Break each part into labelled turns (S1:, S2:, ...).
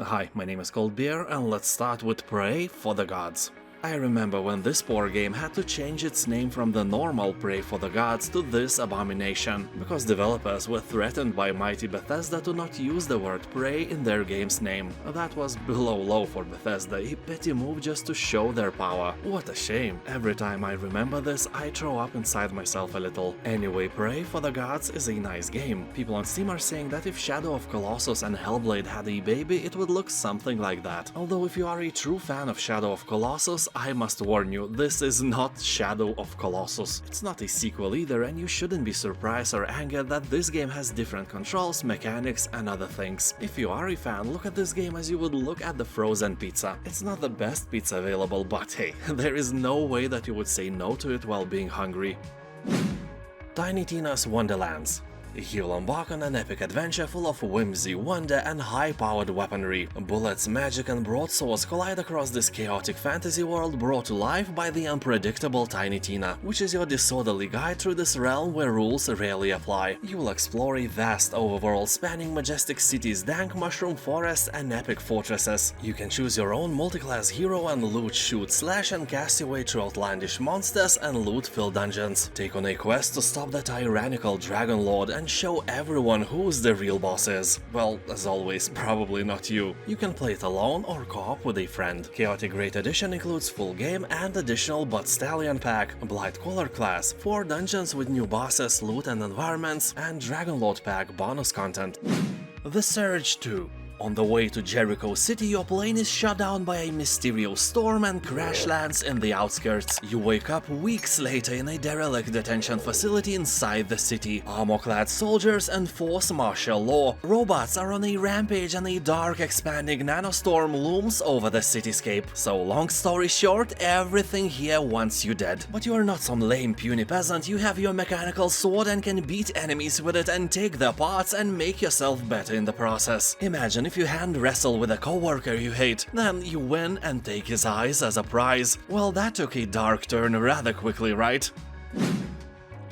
S1: Hi, my name is Cold Beer, and let's start with Praey for the Gods. I remember when this poor game had to change its name from the normal Praey for the Gods to this abomination, because developers were threatened by mighty Bethesda to not use the word Praey in their game's name. That was below low for Bethesda, a petty move just to show their power. What a shame. Every time I remember this, I throw up inside myself a little. Anyway, Praey for the Gods is a nice game. People on Steam are saying that if Shadow of Colossus and Hellblade had a baby, it would look something like that. Although if you are a true fan of Shadow of Colossus, I must warn you, this is not Shadow of Colossus. It's not a sequel either, and you shouldn't be surprised or angered that this game has different controls, mechanics and other things. If you are a fan, look at this game as you would look at the frozen pizza. It's not the best pizza available, but hey, there is no way that you would say no to it while being hungry. Tiny Tina's Wonderlands. You'll embark on an epic adventure full of whimsy, wonder and high-powered weaponry. Bullets, magic and broadswords collide across this chaotic fantasy world brought to life by the unpredictable Tiny Tina, which is your disorderly guide through this realm where rules rarely apply. You will explore a vast overworld spanning majestic cities, dank mushroom forests and epic fortresses. You can choose your own multi-class hero and loot, shoot, slash and cast your way through outlandish monsters and loot-filled dungeons. Take on a quest to stop the tyrannical Dragon Lord and show everyone who's the real boss is. Well, as always, probably not you. You can play it alone or co-op with a friend. Chaotic Great Edition includes full game and additional But Stallion pack, Blight Collar class, 4 dungeons with new bosses, loot and environments, and Dragon Lord pack bonus content. The Surge 2. On the way to Jericho City, your plane is shut down by a mysterious storm and crash lands in the outskirts. You wake up weeks later in a derelict detention facility inside the city. Armor-clad soldiers enforce martial law. Robots are on a rampage and a dark expanding nanostorm looms over the cityscape. So long story short, everything here wants you dead. But you are not some lame puny peasant, you have your mechanical sword and can beat enemies with it and take their parts and make yourself better in the process. Imagine if you hand wrestle with a coworker you hate, then you win and take his eyes as a prize. Well, that took a dark turn rather quickly, right?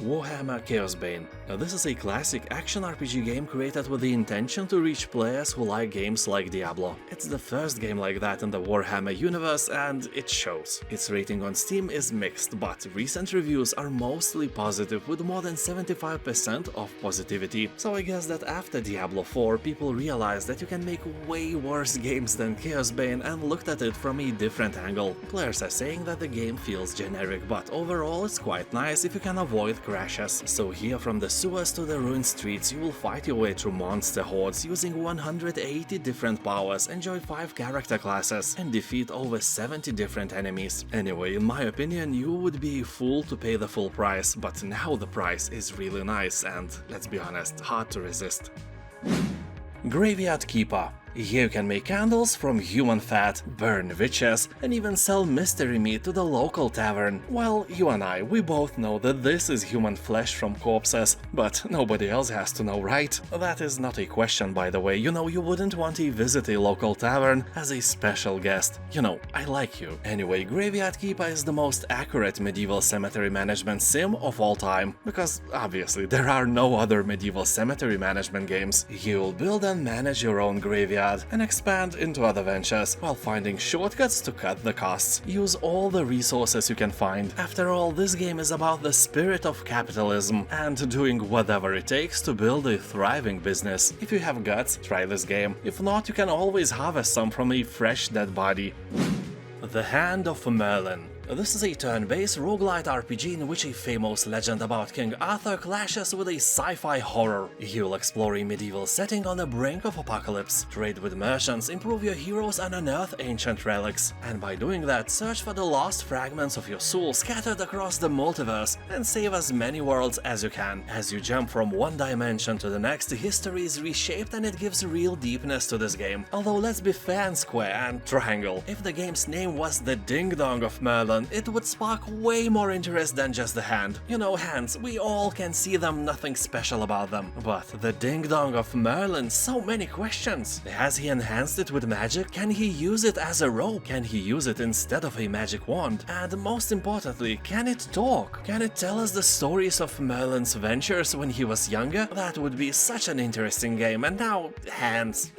S1: Warhammer Chaosbane. Now, this is a classic action RPG game created with the intention to reach players who like games like Diablo. It's the first game like that in the Warhammer universe, and it shows. Its rating on Steam is mixed, but recent reviews are mostly positive, with more than 75% of positivity. So I guess that after Diablo 4, people realized that you can make way worse games than Chaosbane and looked at it from a different angle. Players are saying that the game feels generic, but overall it's quite nice if you can avoid crashes. So here, from the sewers to the ruined streets, you will fight your way through monster hordes using 180 different powers, enjoy 5 character classes, and defeat over 70 different enemies. Anyway, in my opinion, you would be a fool to pay the full price, but now the price is really nice and, let's be honest, hard to resist. Graveyard Keeper. Here you can make candles from human fat, burn witches, and even sell mystery meat to the local tavern. Well, you and I, we both know that this is human flesh from corpses, but nobody else has to know, right? That is not a question, by the way. You know, you wouldn't want to visit a local tavern as a special guest. You know, I like you. Anyway, Graveyard Keeper is the most accurate medieval cemetery management sim of all time, because obviously there are no other medieval cemetery management games. You'll build and manage your own graveyard and expand into other ventures while finding shortcuts to cut the costs. Use all the resources you can find. After all, this game is about the spirit of capitalism and doing whatever it takes to build a thriving business. If you have guts, try this game. If not, you can always harvest some from a fresh dead body. The Hand of Merlin. This is a turn-based roguelite RPG in which a famous legend about King Arthur clashes with a sci-fi horror. You'll explore a medieval setting on the brink of apocalypse, trade with merchants, improve your heroes and unearth ancient relics. And by doing that, search for the lost fragments of your soul scattered across the multiverse and save as many worlds as you can. As you jump from one dimension to the next, history is reshaped and it gives real deepness to this game. Although let's be fair and square and triangle. If the game's name was the Ding Dong of Merlin, it would spark way more interest than just the hand. You know, hands, we all can see them, nothing special about them. But the Ding Dong of Merlin, so many questions. Has he enhanced it with magic? Can he use it as a rope? Can he use it instead of a magic wand? And most importantly, can it talk? Can it tell us the stories of Merlin's ventures when he was younger? That would be such an interesting game, and now, hands,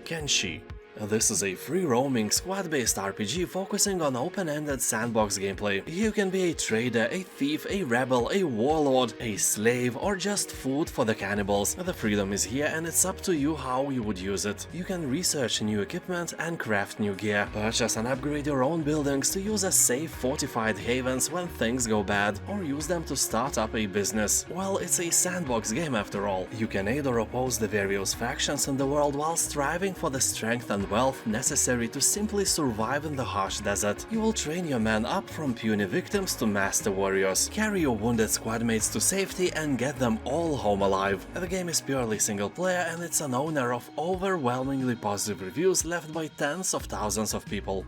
S1: Kenshi. This is a free-roaming, squad-based RPG focusing on open-ended sandbox gameplay. You can be a trader, a thief, a rebel, a warlord, a slave, or just food for the cannibals. The freedom is here and it's up to you how you would use it. You can research new equipment and craft new gear, purchase and upgrade your own buildings to use as safe fortified havens when things go bad, or use them to start up a business. Well, it's a sandbox game after all. You can aid or oppose the various factions in the world while striving for the strength and wealth necessary to simply survive in the harsh desert. You will train your men up from puny victims to master warriors, carry your wounded squadmates to safety and get them all home alive. The game is purely single player and it's an owner of overwhelmingly positive reviews left by tens of thousands of people.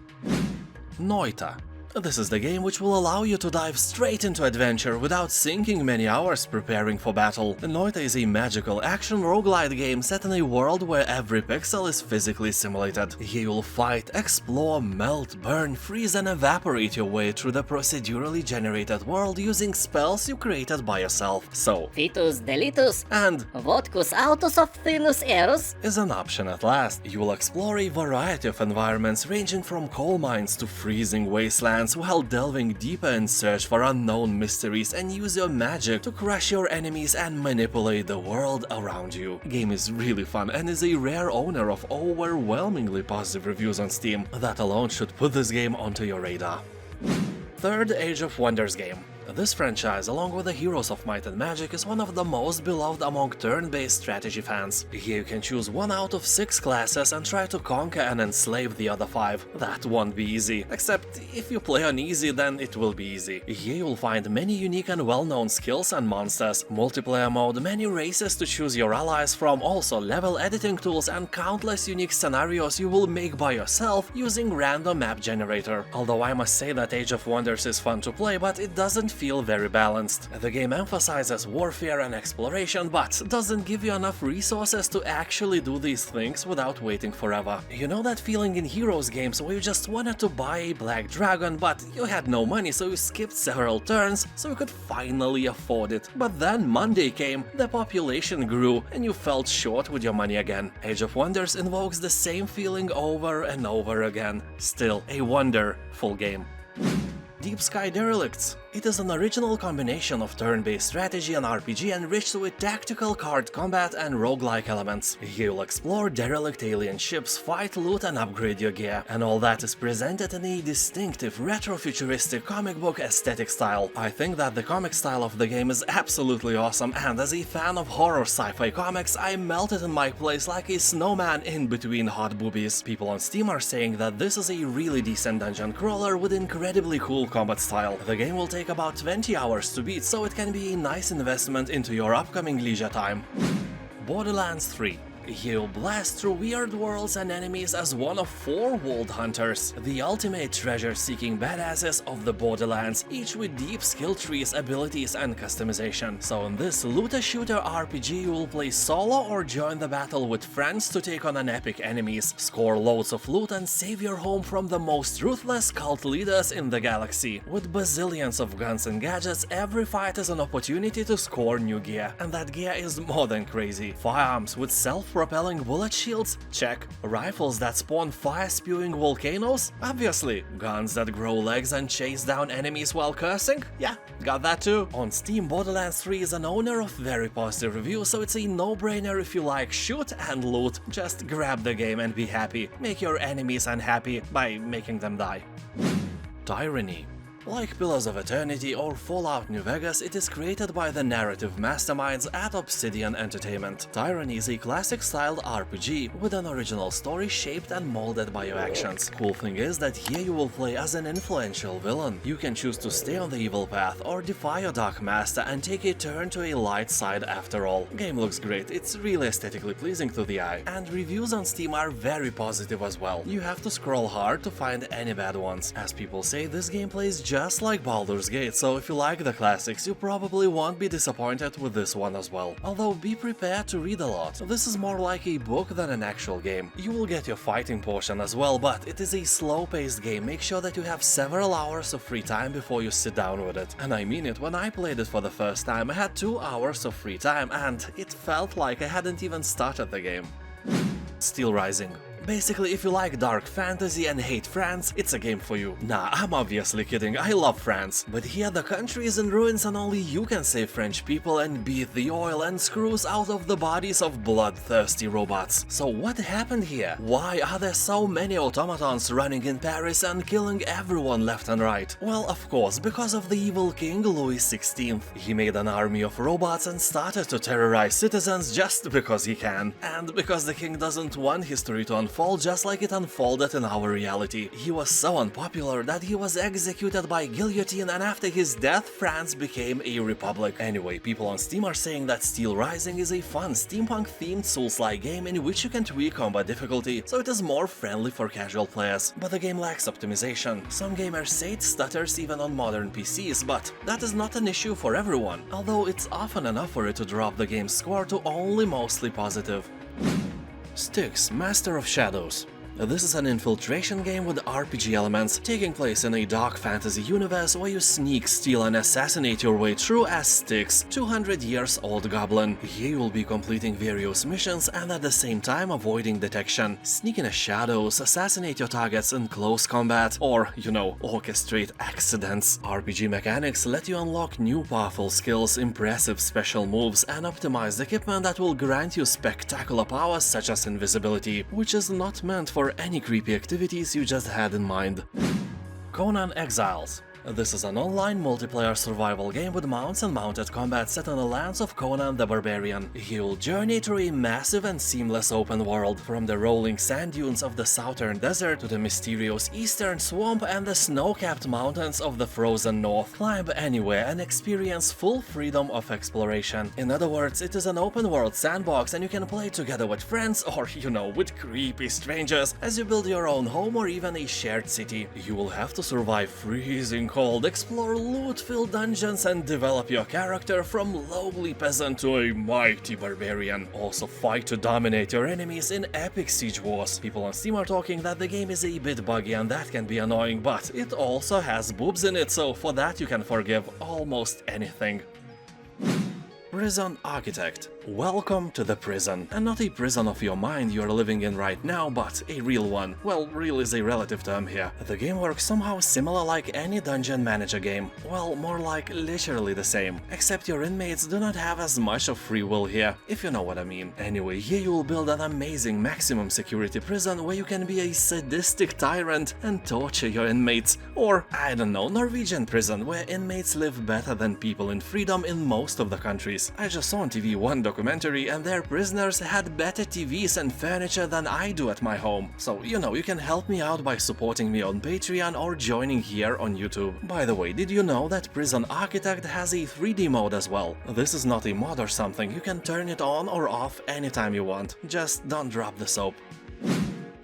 S1: Noita. This is the game which will allow you to dive straight into adventure without sinking many hours preparing for battle. Noita is a magical action roguelite game set in a world where every pixel is physically simulated. Here you'll fight, explore, melt, burn, freeze and evaporate your way through the procedurally generated world using spells you created by yourself. So,
S2: Fitus delitus
S1: and
S2: vodcus autos of thinus eros
S1: is an option at last. You will explore a variety of environments ranging from coal mines to freezing wastelands, while delving deeper in search for unknown mysteries and use your magic to crush your enemies and manipulate the world around you. The game is really fun and is a rare owner of overwhelmingly positive reviews on Steam. That alone should put this game onto your radar. Third Age of Wonders game. This franchise, along with the Heroes of Might and Magic, is one of the most beloved among turn-based strategy fans. Here you can choose one out of 6 classes and try to conquer and enslave the other 5. That won't be easy, except if you play on easy then it will be easy. Here you'll find many unique and well-known skills and monsters, multiplayer mode, many races to choose your allies from, also level editing tools and countless unique scenarios you will make by yourself using random map generator. Although I must say that Age of Wonders is fun to play, but it doesn't feel very balanced. The game emphasizes warfare and exploration, but doesn't give you enough resources to actually do these things without waiting forever. You know that feeling in Heroes games where you just wanted to buy a black dragon, but you had no money, so you skipped several turns so you could finally afford it. But then Monday came, the population grew, and you felt short with your money again. Age of Wonders invokes the same feeling over and over again. Still a wonderful game. Deep Sky Derelicts. It is an original combination of turn-based strategy and RPG enriched with tactical card combat and roguelike elements. Here you'll explore derelict alien ships, fight, loot and upgrade your gear, and all that is presented in a distinctive retro-futuristic comic book aesthetic style. I think that the comic style of the game is absolutely awesome, and as a fan of horror sci-fi comics, I melted in my place like a snowman in between hot boobies. People on Steam are saying that this is a really decent dungeon crawler with incredibly cool combat style. The game will take about 20 hours to beat, so it can be a nice investment into your upcoming leisure time. Borderlands 3. Here you'll blast through weird worlds and enemies as one of 4 world hunters, the ultimate treasure-seeking badasses of the Borderlands, each with deep skill trees, abilities and customization. So in this looter-shooter RPG you will play solo or join the battle with friends to take on an epic enemies, score loads of loot and save your home from the most ruthless cult leaders in the galaxy. With bazillions of guns and gadgets, every fight is an opportunity to score new gear, and that gear is more than crazy. Firearms with self-propelling bullet shields? Check. Rifles that spawn fire-spewing volcanoes? Obviously. Guns that grow legs and chase down enemies while cursing? Yeah, got that too. On Steam, Borderlands 3 is an owner of very positive reviews, so it's a no-brainer if you like shoot and loot. Just grab the game and be happy. Make your enemies unhappy by making them die. Tyranny. Like Pillars of Eternity or Fallout New Vegas, it is created by the narrative masterminds at Obsidian Entertainment. Tyranny is a classic-styled RPG with an original story shaped and molded by your actions. Cool thing is that here you will play as an influential villain. You can choose to stay on the evil path or defy your dark master and take a turn to a light side after all. Game looks great, it's really aesthetically pleasing to the eye, and reviews on Steam are very positive as well. You have to scroll hard to find any bad ones. As people say, this game plays just like Baldur's Gate, so if you like the classics, you probably won't be disappointed with this one as well. Although be prepared to read a lot. This is more like a book than an actual game. You will get your fighting portion as well, but it is a slow-paced game. Make sure that you have several hours of free time before you sit down with it. And I mean it, when I played it for the first time, I had 2 hours of free time and it felt like I hadn't even started the game. Steelrising. Basically, if you like dark fantasy and hate France, it's a game for you. Nah, I'm obviously kidding, I love France. But here the country is in ruins and only you can save French people and beat the oil and screws out of the bodies of bloodthirsty robots. So what happened here? Why are there so many automatons running in Paris and killing everyone left and right? Well, of course, because of the evil king Louis XVI. He made an army of robots and started to terrorize citizens just because he can. And because the king doesn't want history to unfold just like it unfolded in our reality. He was so unpopular that he was executed by guillotine, and after his death, France became a republic. Anyway, people on Steam are saying that Steelrising is a fun steampunk-themed Souls-like game in which you can tweak combat difficulty, so it is more friendly for casual players. But the game lacks optimization. Some gamers say it stutters even on modern PCs, but that is not an issue for everyone, although it's often enough for it to drop the game's score to only mostly positive. Styx, Master of Shadows. This is an infiltration game with RPG elements, taking place in a dark fantasy universe where you sneak, steal and assassinate your way through as Styx, 200 years old goblin. Here you will be completing various missions and at the same time avoiding detection. Sneak in the shadows, assassinate your targets in close combat, or, you know, orchestrate accidents. RPG mechanics let you unlock new powerful skills, impressive special moves, and optimized equipment that will grant you spectacular powers such as invisibility, which is not meant for any creepy activities you just had in mind. Conan Exiles. This is an online multiplayer survival game with mounts and mounted combat set on the lands of Conan the Barbarian. He will journey through a massive and seamless open world, from the rolling sand dunes of the southern desert to the mysterious eastern swamp and the snow-capped mountains of the frozen north. Climb anywhere and experience full freedom of exploration. In other words, it is an open world sandbox and you can play together with friends or, you know, with creepy strangers as you build your own home or even a shared city. You will have to survive freezing cold, explore loot-filled dungeons and develop your character from lowly peasant to a mighty barbarian. Also fight to dominate your enemies in epic siege wars. People on Steam are talking that the game is a bit buggy and that can be annoying, but it also has boobs in it, so for that you can forgive almost anything. Prison Architect. Welcome to the prison. And not a prison of your mind you're living in right now, but a real one. Well, real is a relative term here. The game works somehow similar like any dungeon manager game. Well, more like literally the same. Except your inmates do not have as much of free will here, if you know what I mean. Anyway, here you will build an amazing maximum security prison where you can be a sadistic tyrant and torture your inmates. Or, I don't know, Norwegian prison, where inmates live better than people in freedom in most of the countries. I just saw on TV one documentary and their prisoners had better TVs and furniture than I do at my home. So, you know, you can help me out by supporting me on Patreon or joining here on YouTube. By the way, did you know that Prison Architect has a 3D mode as well? This is not a mod or something, you can turn it on or off anytime you want. Just don't drop the soap.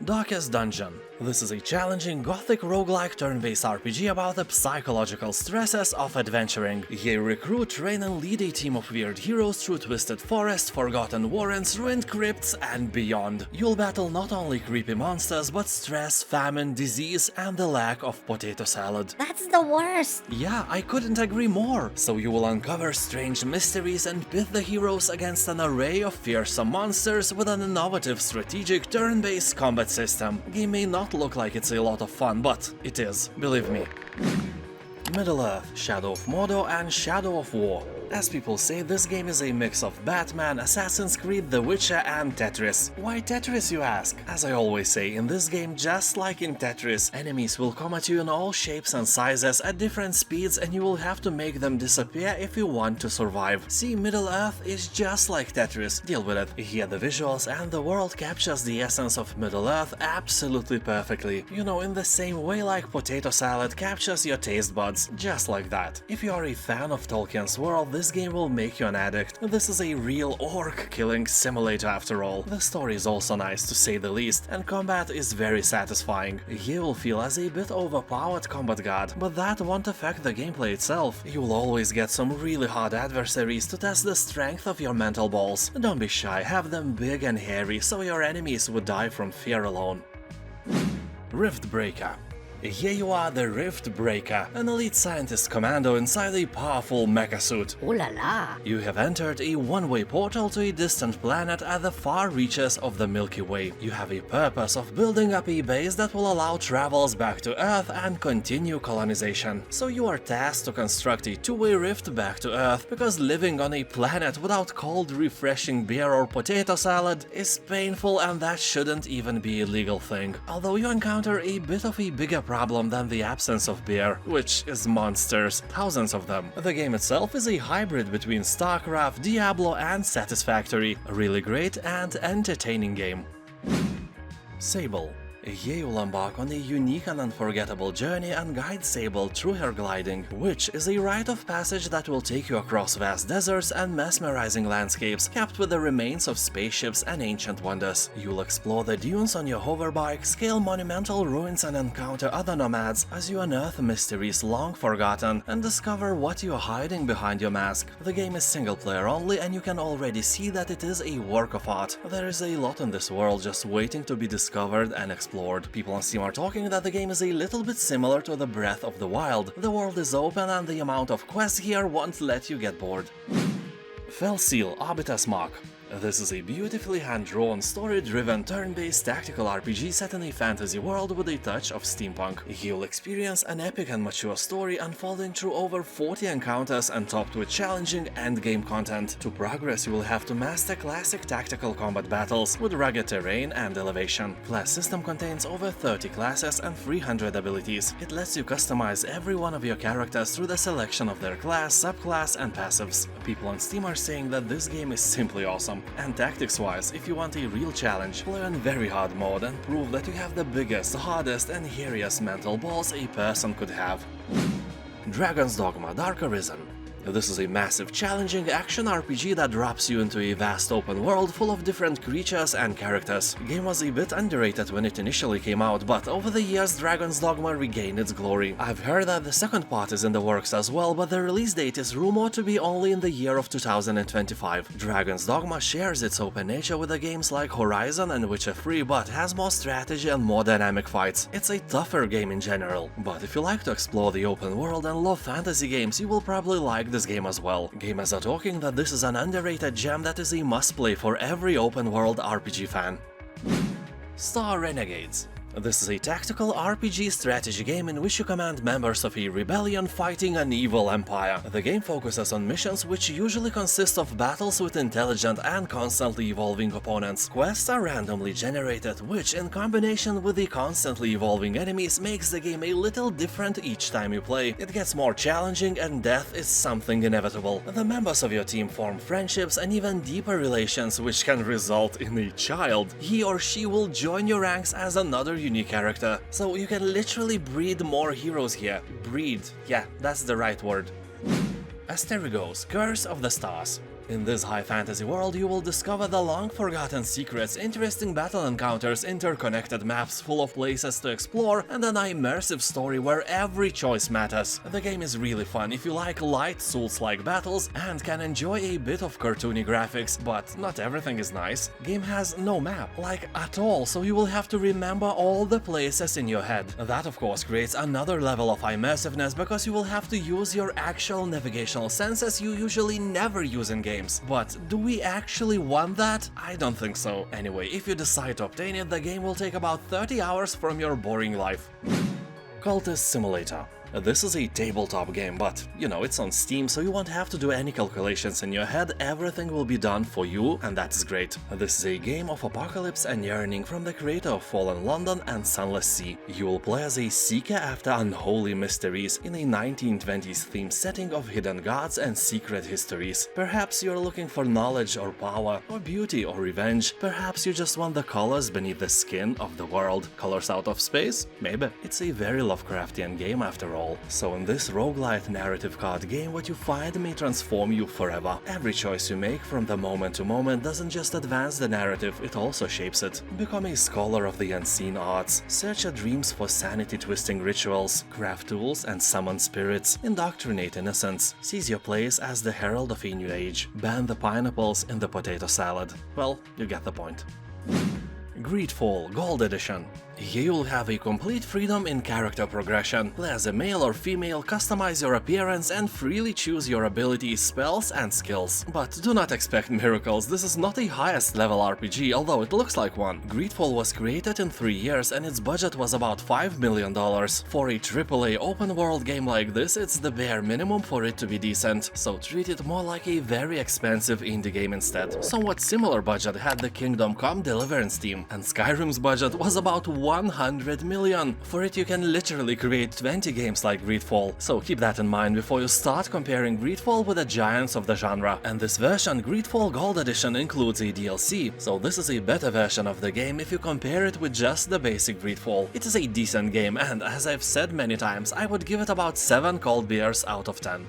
S1: Darkest Dungeon. This is a challenging gothic roguelike turn-based RPG about the psychological stresses of adventuring. Here you recruit, train and lead a team of weird heroes through twisted forests, forgotten warrens, ruined crypts and beyond. You'll battle not only creepy monsters but stress, famine, disease and the lack of potato salad.
S2: That's the worst!
S1: Yeah, I couldn't agree more. So you will uncover strange mysteries and pit the heroes against an array of fearsome monsters with an innovative strategic turn-based combat system. Game may not look like it's a lot of fun, but it is, believe me. Middle-earth, Shadow of Mordor and Shadow of War. As people say, this game is a mix of Batman, Assassin's Creed, The Witcher and Tetris. Why Tetris, you ask? As I always say, in this game, just like in Tetris, enemies will come at you in all shapes and sizes at different speeds and you will have to make them disappear if you want to survive. See, Middle-earth is just like Tetris. Deal with it. Here the visuals and the world captures the essence of Middle-earth absolutely perfectly. You know, in the same way like potato salad captures your taste buds, just like that. If you are a fan of Tolkien's world, this game will make you an addict. This is a real orc-killing simulator after all. The story is also nice to say the least, and combat is very satisfying. You will feel as a bit overpowered combat god, but that won't affect the gameplay itself. You will always get some really hard adversaries to test the strength of your mental balls. Don't be shy, have them big and hairy so your enemies would die from fear alone. Riftbreaker. Here you are, the Riftbreaker, an elite scientist commando inside a powerful mecha suit.
S2: Ooh la la.
S1: You have entered a one-way portal to a distant planet at the far reaches of the Milky Way. You have a purpose of building up a base that will allow travels back to Earth and continue colonization. So you are tasked to construct a two-way rift back to Earth, because living on a planet without cold, refreshing beer or potato salad is painful, and that shouldn't even be a legal thing. Although you encounter a bit of a bigger problem than the absence of beer, which is monsters, thousands of them. The game itself is a hybrid between StarCraft, Diablo and Satisfactory, a really great and entertaining game. Sable. Here you'll embark on a unique and unforgettable journey and guide Sable through her gliding, which is a rite of passage that will take you across vast deserts and mesmerizing landscapes capped with the remains of spaceships and ancient wonders. You'll explore the dunes on your hoverbike, scale monumental ruins and encounter other nomads as you unearth mysteries long forgotten and discover what you're hiding behind your mask. The game is single player only, and you can already see that it is a work of art. There is a lot in this world just waiting to be discovered and explored. People on Steam are talking that the game is a little bit similar to the Breath of the Wild. The world is open and the amount of quests here won't let you get bored. Fellseal Arbiter's Mark. This is a beautifully hand-drawn, story-driven, turn-based tactical RPG set in a fantasy world with a touch of steampunk. You'll experience an epic and mature story unfolding through over 40 encounters and topped with challenging endgame content. To progress, you will have to master classic tactical combat battles with rugged terrain and elevation. Class system contains over 30 classes and 300 abilities. It lets you customize every one of your characters through the selection of their class, subclass and passives. People on Steam are saying that this game is simply awesome. And tactics-wise, if you want a real challenge, play on very hard mode and prove that you have the biggest, hardest and hairiest mental balls a person could have. Dragon's Dogma Dark Arisen. This is a massive, challenging action RPG that drops you into a vast open world full of different creatures and characters. The game was a bit underrated when it initially came out, but over the years Dragon's Dogma regained its glory. I've heard that the second part is in the works as well, but the release date is rumored to be only in the year of 2025. Dragon's Dogma shares its open nature with the games like Horizon and Witcher 3, but has more strategy and more dynamic fights. It's a tougher game in general, but if you like to explore the open world and love fantasy games, you will probably like this game as well. Gamers are talking that this is an underrated gem that is a must-play for every open-world RPG fan. Star Renegades. This is a tactical RPG strategy game in which you command members of a rebellion fighting an evil empire. The game focuses on missions which usually consist of battles with intelligent and constantly evolving opponents. Quests are randomly generated, which in combination with the constantly evolving enemies makes the game a little different each time you play. It gets more challenging and death is something inevitable. The members of your team form friendships and even deeper relations which can result in a child. He or she will join your ranks as another unique character, so you can literally breed more heroes here. Breed, yeah, that's the right word. Asterigos, Curse of the Stars. In this high fantasy world, you will discover the long-forgotten secrets, interesting battle encounters, interconnected maps full of places to explore, and an immersive story where every choice matters. The game is really fun if you like light Souls-like battles and can enjoy a bit of cartoony graphics, but not everything is nice. Game has no map, like at all, so you will have to remember all the places in your head. That of course creates another level of immersiveness because you will have to use your actual navigational senses you usually never use in games. But do we actually want that? I don't think so. Anyway, if you decide to obtain it, the game will take about 30 hours from your boring life. Cultist Simulator. This is a tabletop game, but, you know, it's on Steam, so you won't have to do any calculations in your head, everything will be done for you, and that is great. This is a game of apocalypse and yearning from the creator of Fallen London and Sunless Sea. You will play as a seeker after unholy mysteries in a 1920s themed setting of hidden gods and secret histories. Perhaps you're looking for knowledge or power, or beauty or revenge. Perhaps you just want the colors beneath the skin of the world. Colors out of space? Maybe. It's a very Lovecraftian game after all. So in this roguelite narrative card game, what you find may transform you forever. Every choice you make from the moment to moment doesn't just advance the narrative, it also shapes it. Become a scholar of the unseen arts, search your dreams for sanity-twisting rituals, craft tools and summon spirits, indoctrinate innocence, seize your place as the herald of a new age, ban the pineapples in the potato salad. Well, you get the point. Greedfall Gold Edition. Here you'll have a complete freedom in character progression. Play as a male or female, customize your appearance, and freely choose your abilities, spells, and skills. But do not expect miracles, this is not a highest level RPG, although it looks like one. Greedfall was created in 3 years and its budget was about $5 million. For a AAA open world game like this, it's the bare minimum for it to be decent, so treat it more like a very expensive indie game instead. Somewhat similar budget had the Kingdom Come Deliverance team, and Skyrim's budget was about 100 million. For it you can literally create 20 games like Greedfall, so keep that in mind before you start comparing Greedfall with the giants of the genre. And this version, Greedfall Gold Edition, includes a DLC, so this is a better version of the game if you compare it with just the basic Greedfall. It is a decent game, and as I've said many times, I would give it about 7 cold beers out of 10.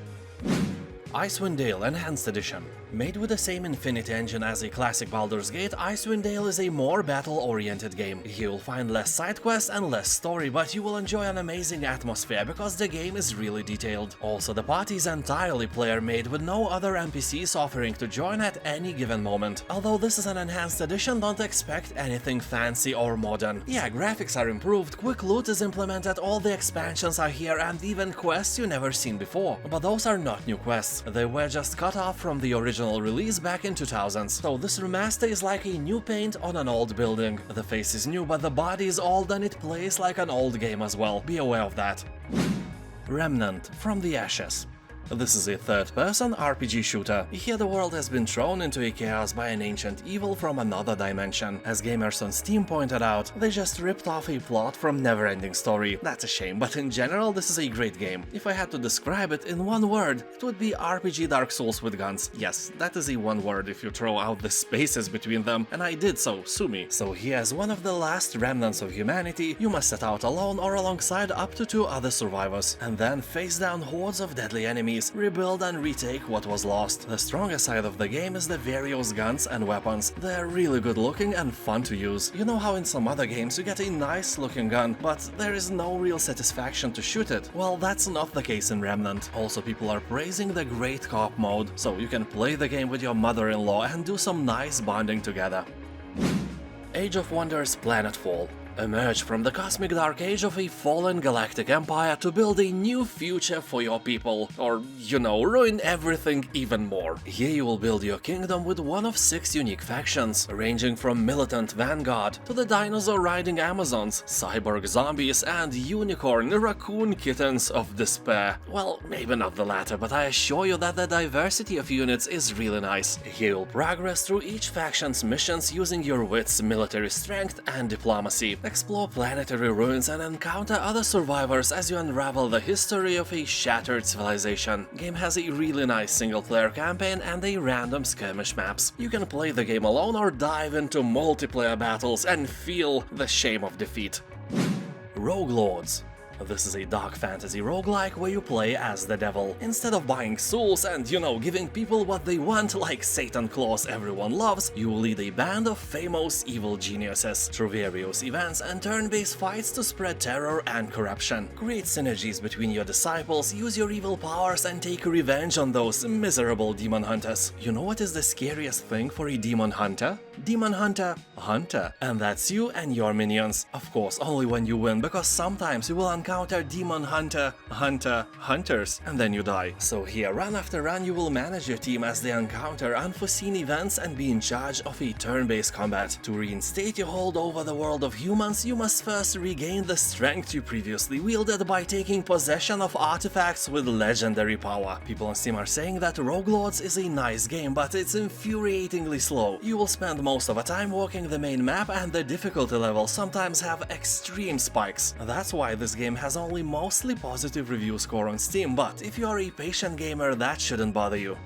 S1: IceWind Dale Enhanced Edition. Made with the same Infinity engine as a classic Baldur's Gate, IceWind Dale is a more battle-oriented game. Here you'll find less side quests and less story, but you will enjoy an amazing atmosphere because the game is really detailed. Also, the party is entirely player-made with no other NPCs offering to join at any given moment. Although this is an enhanced edition, don't expect anything fancy or modern. Yeah, graphics are improved, quick loot is implemented, all the expansions are here, and even quests you never seen before. But those are not new quests, they were just cut off from the original release back in 2000s, so this remaster is like a new paint on an old building. The face is new, but the body is old and it plays like an old game as well, be aware of that. Remnant, From the Ashes. This is a third-person RPG shooter. Here the world has been thrown into a chaos by an ancient evil from another dimension. As gamers on Steam pointed out, they just ripped off a plot from Neverending Story. That's a shame, but in general this is a great game. If I had to describe it in one word, it would be RPG Dark Souls with guns. Yes, that is a one word if you throw out the spaces between them, and I did so, sue me. So here, as one of the last remnants of humanity, you must set out alone or alongside up to 2 other survivors, and then face down hordes of deadly enemies, rebuild and retake what was lost. The strongest side of the game is the various guns and weapons. They're really good looking and fun to use. You know how in some other games you get a nice looking gun, but there is no real satisfaction to shoot it? Well, that's not the case in Remnant. Also, people are praising the Great Co-op mode, so you can play the game with your mother-in-law and do some nice bonding together. Age of Wonders Planetfall. Emerge from the cosmic dark age of a fallen galactic empire to build a new future for your people, or, you know, ruin everything even more. Here you will build your kingdom with one of 6 unique factions, ranging from militant vanguard to the dinosaur-riding Amazons, cyborg zombies, and unicorn raccoon kittens of despair. Well, maybe not the latter, but I assure you that the diversity of units is really nice. Here you'll progress through each faction's missions using your wits, military strength, and diplomacy. Explore planetary ruins and encounter other survivors as you unravel the history of a shattered civilization. Game has a really nice single-player campaign and a random skirmish maps. You can play the game alone or dive into multiplayer battles and feel the shame of defeat. Rogue Lords. This is a dark fantasy roguelike where you play as the devil. Instead of buying souls and, you know, giving people what they want like Satan Claus everyone loves, you will lead a band of famous evil geniuses through various events and turn-based fights to spread terror and corruption. Create synergies between your disciples, use your evil powers, and take revenge on those miserable demon hunters. You know what is the scariest thing for a demon hunter? Demon hunter, and that's you and your minions. Of course, only when you win, because sometimes you will encounter demon hunters, and then you die. So here, run after run, you will manage your team as they encounter unforeseen events and be in charge of a turn-based combat. To reinstate your hold over the world of humans, you must first regain the strength you previously wielded by taking possession of artifacts with legendary power. People on Steam are saying that Rogue Lords is a nice game, but it's infuriatingly slow. You will spend most of the time walking the main map, and the difficulty levels sometimes have extreme spikes. That's why this game has only mostly positive review score on Steam, but if you are a patient gamer, that shouldn't bother you.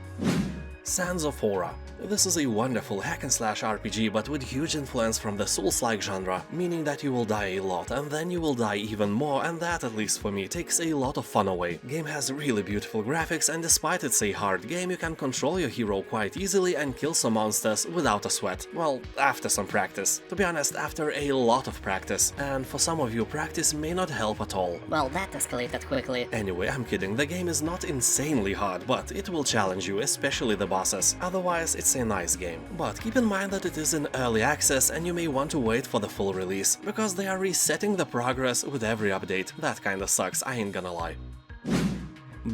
S1: Sands of Horror. This is a wonderful hack-and-slash RPG, but with huge influence from the Souls-like genre, meaning that you will die a lot, and then you will die even more, and that, at least for me, takes a lot of fun away. Game has really beautiful graphics, and despite it's a hard game, you can control your hero quite easily and kill some monsters without a sweat. Well, after some practice. To be honest, after a lot of practice. And for some of you, practice may not help at all.
S2: Well, that escalated quickly.
S1: Anyway, I'm kidding, the game is not insanely hard, but it will challenge you, especially the boss bosses. Otherwise, it's a nice game. But keep in mind that it is in early access and you may want to wait for the full release, because they are resetting the progress with every update. That kinda sucks, I ain't gonna lie.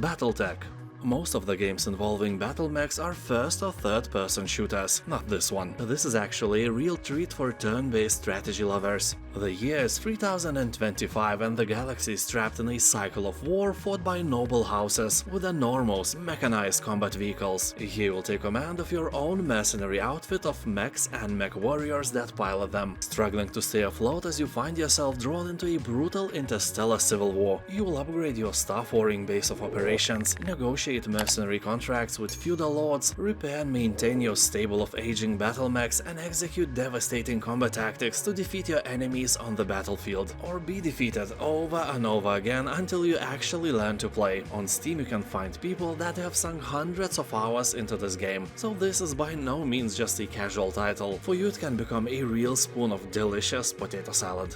S1: Battletech. Most of the games involving battle mechs are first or third person shooters, not this one. This is actually a real treat for turn-based strategy lovers. The year is 3025 and the galaxy is trapped in a cycle of war fought by noble houses with enormous mechanized combat vehicles. Here you'll take command of your own mercenary outfit of mechs and mech warriors that pilot them, struggling to stay afloat as you find yourself drawn into a brutal interstellar civil war. You will upgrade your staff warring base of operations, negotiate mercenary contracts with feudal lords, repair and maintain your stable of aging battle mechs, and execute devastating combat tactics to defeat your enemies on the battlefield, or be defeated over and over again until you actually learn to play. On Steam you can find people that have sunk hundreds of hours into this game, so this is by no means just a casual title. For you it can become a real spoon of delicious potato salad.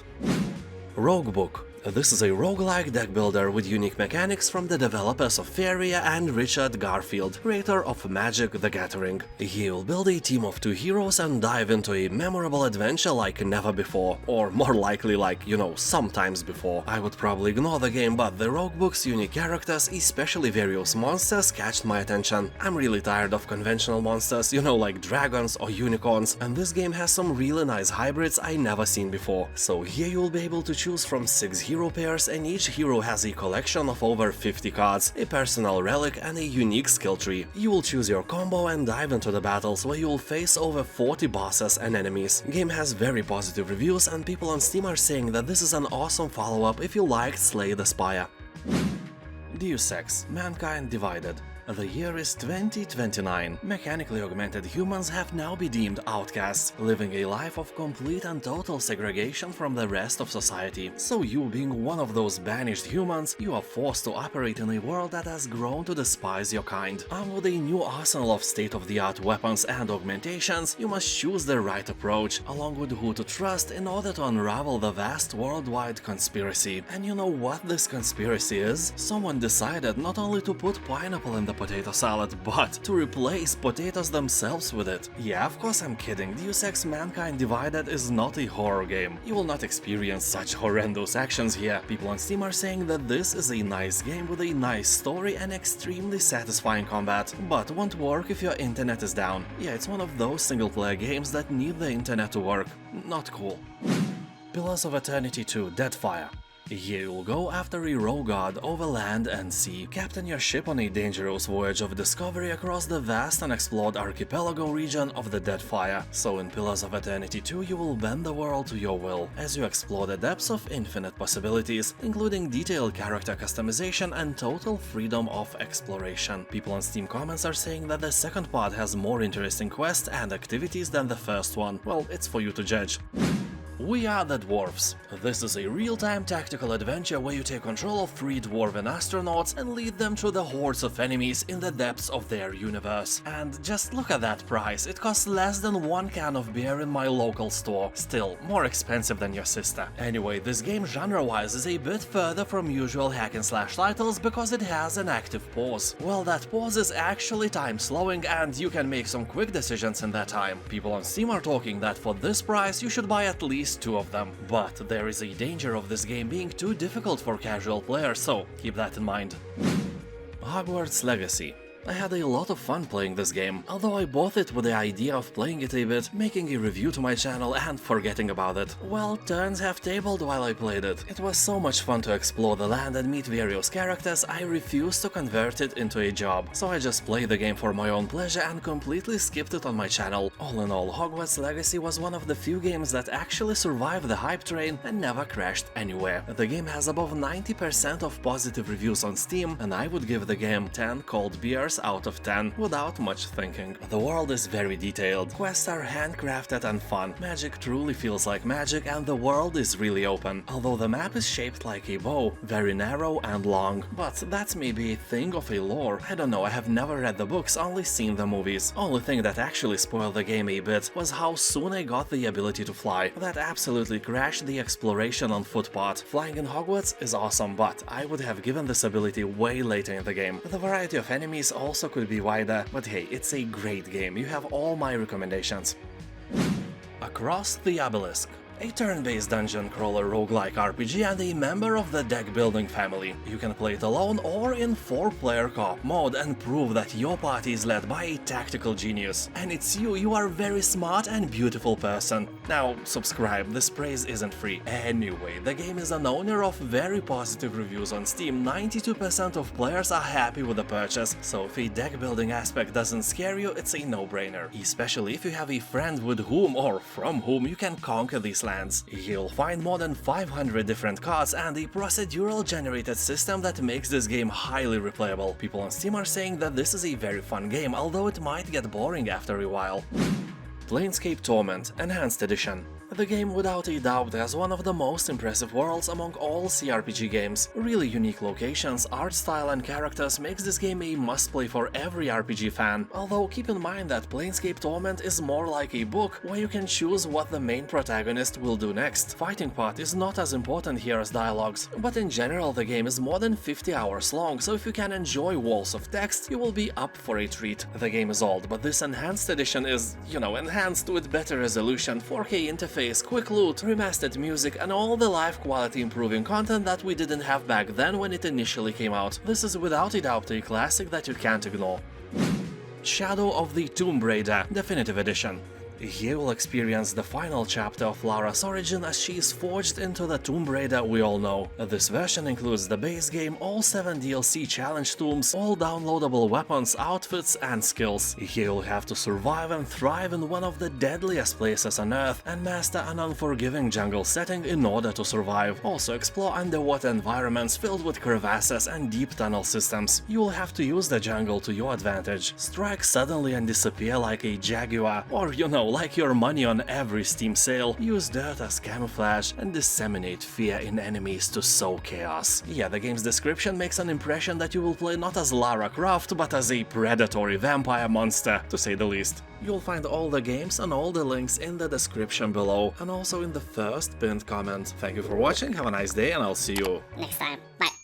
S1: Roguebook. This is a roguelike deck builder with unique mechanics from the developers of Faeria and Richard Garfield, creator of Magic the Gathering. Here you'll build a team of two heroes and dive into a memorable adventure like never before, or more likely like, you know, sometimes before. I would probably ignore the game, but the Roguebook's unique characters, especially various monsters, catched my attention. I'm really tired of conventional monsters, you know, like dragons or unicorns, and this game has some really nice hybrids I never seen before. So here you'll be able to choose from 6 hero pairs, and each hero has a collection of over 50 cards, a personal relic and a unique skill tree. You will choose your combo and dive into the battles where you will face over 40 bosses and enemies. Game has very positive reviews and people on Steam are saying that this is an awesome follow-up if you liked Slay the Spire. Deus Ex: Mankind Divided. The year is 2029. Mechanically augmented humans have now been deemed outcasts, living a life of complete and total segregation from the rest of society. So you, being one of those banished humans, you are forced to operate in a world that has grown to despise your kind. Armed with a new arsenal of state-of-the-art weapons and augmentations, you must choose the right approach, along with who to trust in order to unravel the vast worldwide conspiracy. And you know what this conspiracy is? Someone decided not only to put pineapple in the potato salad, but to replace potatoes themselves with it. Yeah, of course I'm kidding. Deus Ex: Mankind Divided is not a horror game. You will not experience such horrendous actions here. People on Steam are saying that this is a nice game with a nice story and extremely satisfying combat, but won't work if your internet is down. Yeah, it's one of those single-player games that need the internet to work. Not cool. Pillars of Eternity 2: Deadfire. Here you'll go after a rogue god over land and sea, captain your ship on a dangerous voyage of discovery across the vast unexplored archipelago region of the Deadfire. So in Pillars of Eternity 2 you will bend the world to your will, as you explore the depths of infinite possibilities, including detailed character customization and total freedom of exploration. People on Steam comments are saying that the second part has more interesting quests and activities than the first one. Well, it's for you to judge. We Are the Dwarves. This is a real-time tactical adventure where you take control of 3 dwarven astronauts and lead them through the hordes of enemies in the depths of their universe. And just look at that price, it costs less than 1 can of beer in my local store. Still, more expensive than your sister. Anyway, this game genre-wise is a bit further from usual hack-and-slash titles because it has an active pause. Well, that pause is actually time-slowing and you can make some quick decisions in that time. People on Steam are talking that for this price you should buy at least 2 of them. But there is a danger of this game being too difficult for casual players, so keep that in mind. Hogwarts Legacy. I had a lot of fun playing this game, although I bought it with the idea of playing it a bit, making a review to my channel and forgetting about it. Well, turns have tabled while I played it. It was so much fun to explore the land and meet various characters, I refused to convert it into a job. So I just played the game for my own pleasure and completely skipped it on my channel. All in all, Hogwarts Legacy was one of the few games that actually survived the hype train and never crashed anywhere. The game has above 90% of positive reviews on Steam, and I would give the game 10 cold beers out of 10 without much thinking. The world is very detailed, quests are handcrafted and fun, magic truly feels like magic, and the world is really open, although the map is shaped like a bow, very narrow and long. But that's maybe a thing of a lore. I don't know, I have never read the books, only seen the movies. Only thing that actually spoiled the game a bit was how soon I got the ability to fly. That absolutely crashed the exploration on foot part. Flying in Hogwarts is awesome, but I would have given this ability way later in the game. The variety of enemies also could be wider, but hey, it's a great game, you have all my recommendations. Across the Obelisk. A turn-based dungeon crawler roguelike RPG and a member of the deck-building family. You can play it alone or in 4-player co-op mode and prove that your party is led by a tactical genius. And it's you are a very smart and beautiful person. Now, subscribe, this praise isn't free. Anyway, the game is an owner of very positive reviews on Steam. 92% of players are happy with the purchase, so if a deck-building aspect doesn't scare you, it's a no-brainer. Especially if you have a friend with whom or from whom you can conquer these lands. You'll find more than 500 different cards and a procedural generated system that makes this game highly replayable. People on Steam are saying that this is a very fun game, although it might get boring after a while. Planescape Torment Enhanced Edition. The game without a doubt has one of the most impressive worlds among all CRPG games. Really unique locations, art style and characters makes this game a must-play for every RPG fan. Although keep in mind that Planescape Torment is more like a book where you can choose what the main protagonist will do next. Fighting part is not as important here as dialogues, but in general the game is more than 50 hours long, so if you can enjoy walls of text, you will be up for a treat. The game is old, but this enhanced edition is, enhanced with better resolution, 4K interface, quick loot, remastered music and all the life quality improving content that we didn't have back then when it initially came out. This is without a doubt a classic that you can't ignore. Shadow of the Tomb Raider Definitive Edition. Here we'll experience the final chapter of Lara's origin as she is forged into the Tomb Raider we all know. This version includes the base game, all 7 DLC challenge tombs, all downloadable weapons, outfits and skills. Here you'll have to survive and thrive in one of the deadliest places on Earth and master an unforgiving jungle setting in order to survive. Also explore underwater environments filled with crevasses and deep tunnel systems. You'll have to use the jungle to your advantage. Strike suddenly and disappear like a jaguar, or like your money on every Steam sale, use dirt as camouflage and disseminate fear in enemies to sow chaos. Yeah, the game's description makes an impression that you will play not as Lara Croft, but as a predatory vampire monster, to say the least. You'll find all the games and all the links in the description below, and also in the first pinned comment. Thank you for watching, have a nice day, and I'll see you
S2: Next time. Bye.